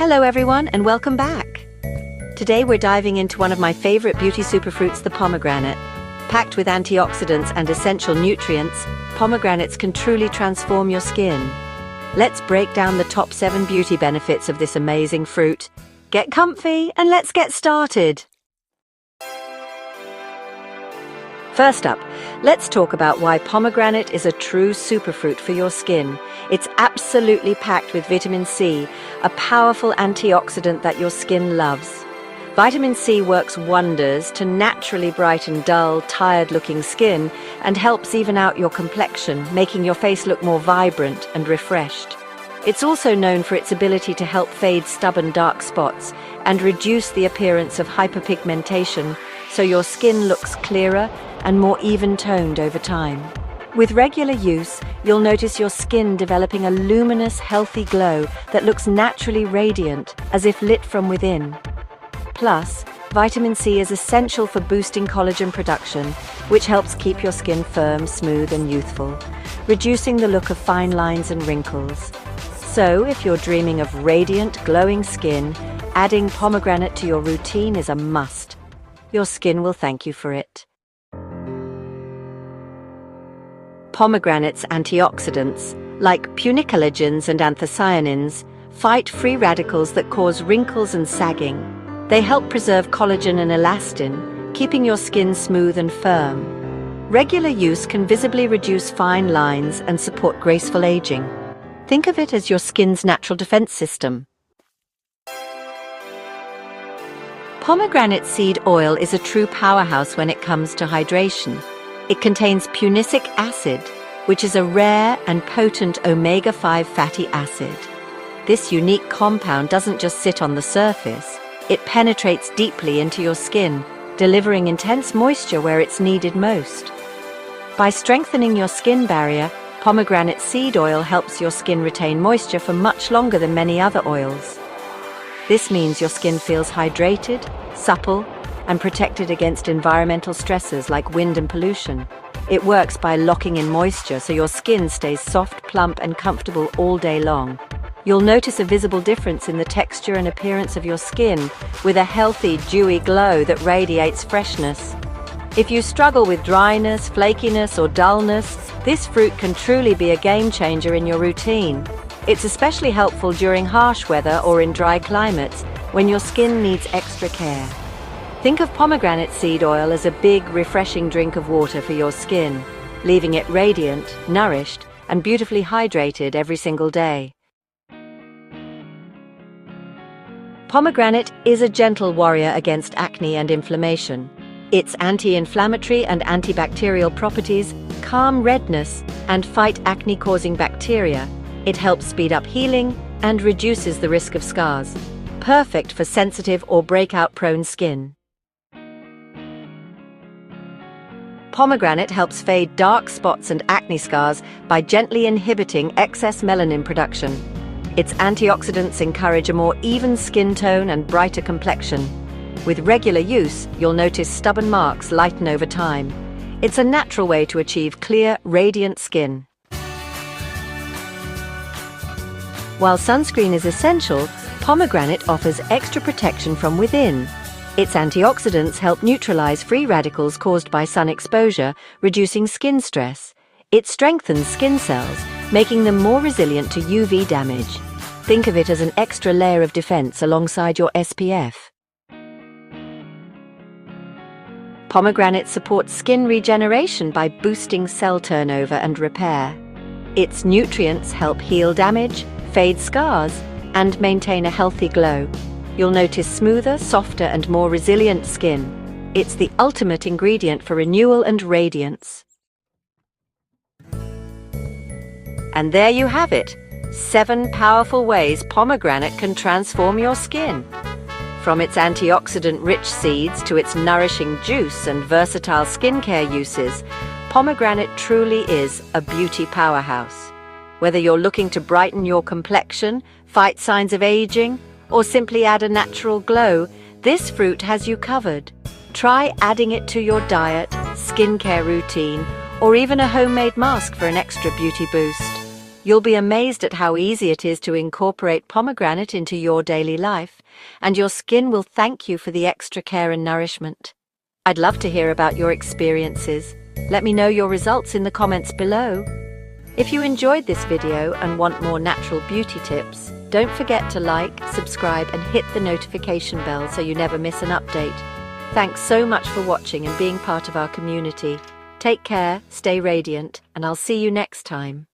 Hello everyone and welcome back. Today we're diving into one of my favorite beauty superfruits, the pomegranate. Packed with antioxidants and essential nutrients, pomegranates can truly transform your skin. Let's break down the top 7 beauty benefits of this amazing fruit. Get comfy and let's get started. First up, let's talk about why pomegranate is a true superfruit for your skin. It's absolutely packed with vitamin C, a powerful antioxidant that your skin loves. Vitamin C works wonders to naturally brighten dull, tired-looking skin and helps even out your complexion, making your face look more vibrant and refreshed. It's also known for its ability to help fade stubborn dark spots and reduce the appearance of hyperpigmentation, so your skin looks clearer and more even-toned over time. With regular use, you'll notice your skin developing a luminous, healthy glow that looks naturally radiant, as if lit from within. Plus, vitamin C is essential for boosting collagen production, which helps keep your skin firm, smooth, and youthful, reducing the look of fine lines and wrinkles. So, if you're dreaming of radiant, glowing skin, adding pomegranate to your routine is a must. Your skin will thank you for it. Pomegranate's antioxidants, like punicalagins and anthocyanins, fight free radicals that cause wrinkles and sagging. They help preserve collagen and elastin, keeping your skin smooth and firm. Regular use can visibly reduce fine lines and support graceful aging. Think of it as your skin's natural defense system. Pomegranate seed oil is a true powerhouse when it comes to hydration. It contains punicic acid, which is a rare and potent omega-5 fatty acid. This unique compound doesn't just sit on the surface, it penetrates deeply into your skin, delivering intense moisture where it's needed most. By strengthening your skin barrier, pomegranate seed oil helps your skin retain moisture for much longer than many other oils. This means your skin feels hydrated, supple, and protected against environmental stresses like wind and pollution. It works by locking in moisture so your skin stays soft, plump, and comfortable all day long. You'll notice a visible difference in the texture and appearance of your skin, with a healthy, dewy glow that radiates freshness. If you struggle with dryness, flakiness, or dullness, this fruit can truly be a game changer in your routine. It's especially helpful during harsh weather or in dry climates, when your skin needs extra care. Think of pomegranate seed oil as a big, refreshing drink of water for your skin, leaving it radiant, nourished, and beautifully hydrated every single day. Pomegranate is a gentle warrior against acne and inflammation. Its anti-inflammatory and antibacterial properties calm redness and fight acne-causing bacteria. It helps speed up healing and reduces the risk of scars. Perfect for sensitive or breakout-prone skin. Pomegranate helps fade dark spots and acne scars by gently inhibiting excess melanin production. Its antioxidants encourage a more even skin tone and brighter complexion. With regular use, you'll notice stubborn marks lighten over time. It's a natural way to achieve clear, radiant skin. While sunscreen is essential, pomegranate offers extra protection from within. Its antioxidants help neutralize free radicals caused by sun exposure, reducing skin stress. It strengthens skin cells, making them more resilient to UV damage. Think of it as an extra layer of defense alongside your SPF. Pomegranate supports skin regeneration by boosting cell turnover and repair. Its nutrients help heal damage, fade scars, and maintain a healthy glow. You'll notice smoother, softer, and more resilient skin. It's the ultimate ingredient for renewal and radiance. And there you have it, 7 powerful ways pomegranate can transform your skin. From its antioxidant-rich seeds to its nourishing juice and versatile skincare uses, pomegranate truly is a beauty powerhouse. Whether you're looking to brighten your complexion, fight signs of aging, or simply add a natural glow, this fruit has you covered. Try adding it to your diet, skincare routine, or even a homemade mask for an extra beauty boost. You'll be amazed at how easy it is to incorporate pomegranate into your daily life, and your skin will thank you for the extra care and nourishment. I'd love to hear about your experiences. Let me know your results in the comments below. If you enjoyed this video and want more natural beauty tips, don't forget to like, subscribe, and hit the notification bell so you never miss an update. Thanks so much for watching and being part of our community. Take care, stay radiant, and I'll see you next time.